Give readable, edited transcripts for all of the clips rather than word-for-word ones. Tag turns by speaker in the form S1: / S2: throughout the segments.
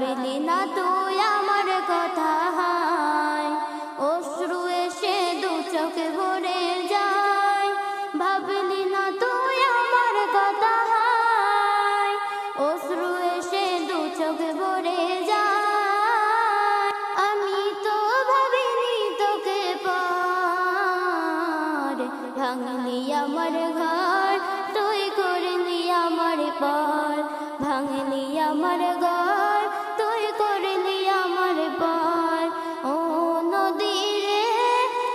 S1: ভাবলি না তুই আমার কথা হায় অশ্রু এসে দু চোখে ভরে যায় ভাবলি না তুই আমার কথা হায় অশ্রু এসে দু চোখে ভরে যায় আমি তো ভাবিনি তোকে পার ভাঙলি আমার ঘর তুই করলি আমার পার ভাঙলি আমার ঘর তুই করলি আমার পার ও নদী রে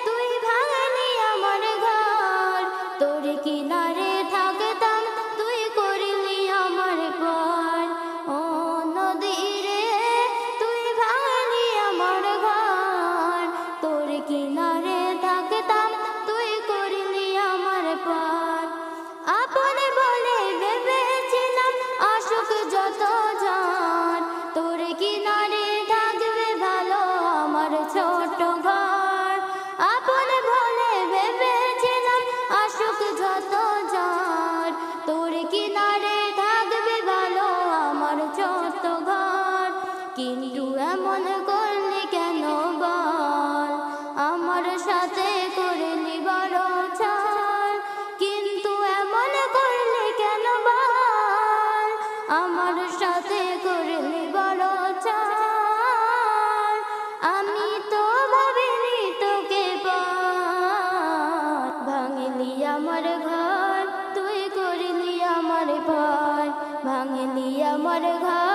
S1: তুই ভাঙলি আমার ঘর তোর কিনারে থাকতাম তুই করলি আমার পার ও নদী রে তুই ভাঙলি আমার ঘর তোর কিনারে থাকতাম তুই করলি আমার পার আপন বলে ভেবেছিলাম আশুক যত জন তোর কিনারে থাকবে ভালো আমার ছোট ঘর আপন বলে ভেবেছিলাম আশুক যত জন তোর কিনারে থাকবে ভালো আমার ছোট ঘর কিন্তু এমন করলি কেন বল আমার সাথে করলি বড় ছাড় কিন্তু এমন করলি কেন বল আমার সাথে করলি বড় ছাড় আমি তো ভাবিনি তোকে পার ভাঙলি আমার ঘর তুই করলি আমার পার ভাঙলি আমার ঘর